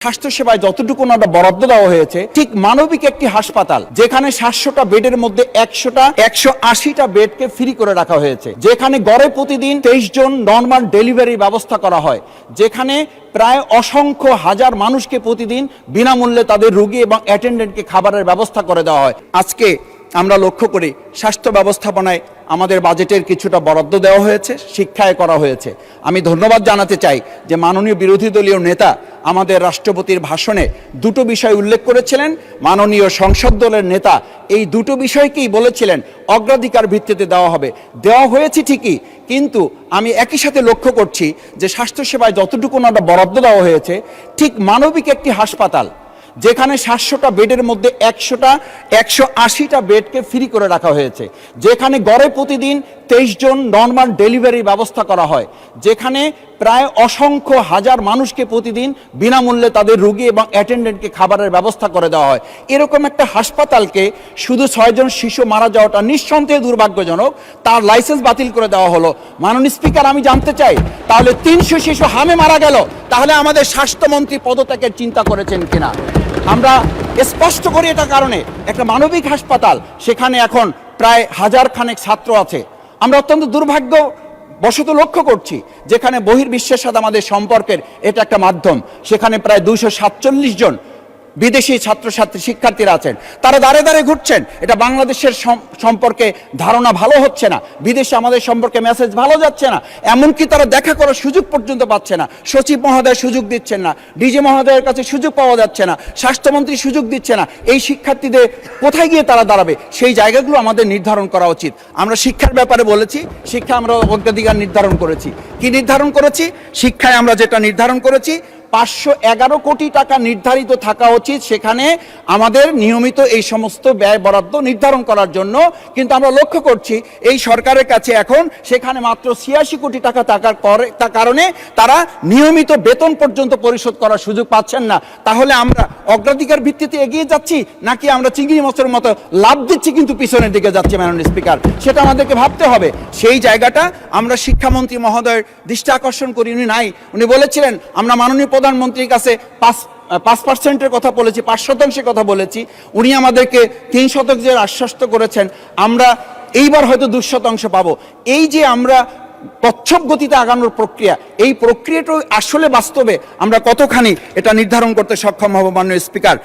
স্বাস্থ্যসেবায় যতটুকু বরাদ্দ দেওয়া হয়েছে ঠিক মানবিক একটি হাসপাতাল যেখানে 700টা বেডের মধ্যে 180টা বেডকে ফ্রি করে রাখা হয়েছে, যেখানে গড়ে প্রতিদিন 23 জন নর্মাল ডেলিভারি ব্যবস্থা করা হয়, যেখানে প্রায় অসংখ্য হাজার মানুষকে প্রতিদিন বিনামূল্যে তাদের রোগী এবং অ্যাটেন্ডেন্টকে খাবারের ব্যবস্থা করে দেওয়া হয়। আজকে আমরা লক্ষ্য করি স্বাস্থ্য ব্যবস্থাপনায় আমাদের বাজেটের কিছুটা বরাদ্দ দেওয়া হয়েছে, শিক্ষায় করা হয়েছে। আমি ধন্যবাদ জানাতে চাই যে মাননীয় বিরোধী দলীয় নেতা আমাদের রাষ্ট্রপতির ভাষণে দুটো বিষয় উল্লেখ করেছিলেন। মাননীয় সংসদ দলের নেতা এই দুটো বিষয়কেই বলেছিলেন অগ্রাধিকার ভিত্তিতে দেওয়া হবে। দেওয়া হয়েছে ঠিকই, কিন্তু আমি একই সাথে লক্ষ্য করছি যে স্বাস্থ্যসেবায় যতটুকু বরাদ্দ দেওয়া হয়েছে ঠিক মানবিক একটি হাসপাতাল যেখানে 700টা বেডের মধ্যে 180টা বেডকে ফ্রি করে রাখা হয়েছে, যেখানে গড়ে প্রতিদিন 23 জন নর্মাল ডেলিভারি ব্যবস্থা করা হয়, যেখানে প্রায় অসংখ্য হাজার মানুষকে প্রতিদিন বিনামূল্যে তাদের রোগী এবং অ্যাটেন্ডেন্টকে খাবারের ব্যবস্থা করে দেওয়া হয়। এরকম একটা হাসপাতালকে শুধু 6 জন শিশু মারা যাওয়াটা নিঃসন্দেহে দুর্ভাগ্যজনক, তার লাইসেন্স বাতিল করে দেওয়া হলো। মাননীয় স্পিকার, আমি জানতে চাই তাহলে 300 শিশু হামে মারা গেল, তাহলে আমাদের স্বাস্থ্যমন্ত্রী পদত্যাগের চিন্তা করেছেন কিনা? আমরা স্পষ্ট করি এটা কারণে একটা মানবিক হাসপাতাল, সেখানে এখন প্রায় 1000 খানেক ছাত্র আছে। আমরা অত্যন্ত দুর্ভাগ্যবশত লক্ষ্য করছি যেখানে বহির্বিশ্বের সাথে আমাদের সম্পর্কের এটা একটা মাধ্যম, সেখানে প্রায় 247 জন বিদেশি ছাত্রছাত্রী শিক্ষার্থীরা আছেন, তারা দাঁড়ে দাঁড়ে ঘুরছেন। এটা বাংলাদেশের সম্পর্কে ধারণা ভালো হচ্ছে না, বিদেশে আমাদের সম্পর্কে মেসেজ ভালো যাচ্ছে না, এমনকি তারা দেখা করার সুযোগ পর্যন্ত পাচ্ছে না। সচিব মহোদয় সুযোগ দিচ্ছেন না, ডিজি মহোদয়ের কাছে সুযোগ পাওয়া যাচ্ছে না, স্বাস্থ্যমন্ত্রী সুযোগ দিচ্ছে না। এই শিক্ষার্থীদের কোথায় গিয়ে তারা দাঁড়াবে, সেই জায়গাগুলো আমাদের নির্ধারণ করা উচিত। আমরা শিক্ষার ব্যাপারে বলেছি, শিক্ষা আমরা অগ্রাধিকার নির্ধারণ করেছি। কি নির্ধারণ করেছি? শিক্ষায় আমরা যেটা নির্ধারণ করেছি 511 কোটি টাকা নির্ধারিত থাকা উচিত সেখানে আমাদের নিয়মিত এই সমস্ত ব্যয় বরাদ্দ নির্ধারণ করার জন্য। কিন্তু আমরা লক্ষ্য করছি এই সরকারের কাছে এখন সেখানে মাত্র 86 কোটি টাকা থাকার কারণে তারা নিয়মিত বেতন পর্যন্ত পরিশোধ করার সুযোগ পাচ্ছেন না। তাহলে আমরা অগ্রাধিকার ভিত্তিতে এগিয়ে যাচ্ছি নাকি আমরা চিংড়ি মাছের মতো লাভ দিচ্ছি কিন্তু পিছনের দিকে যাচ্ছে? মাননীয় স্পিকার, সেটা আমাদেরকে ভাবতে হবে। সেই জায়গাটা আমরা শিক্ষামন্ত্রী মহোদয়ের দৃষ্টি আকর্ষণ করি, উনি নাই। উনি বলেছিলেন আমরা মাননীয় প্রধানমন্ত্রীর কাছে 5% কথা বলেছি, 5% কথা বলেছি। উনি আমাদেরকে 3% আশ্বস্ত করেছেন, আমরা এইবার হয়তো 2% পাবো। এই যে আমরা কচ্ছপ গতিতে আগানোর প্রক্রিয়া, এই প্রক্রিয়াটা আসলে বাস্তবে আমরা কতখানি এটা নির্ধারণ করতে সক্ষম হব? মাননীয় স্পিকার,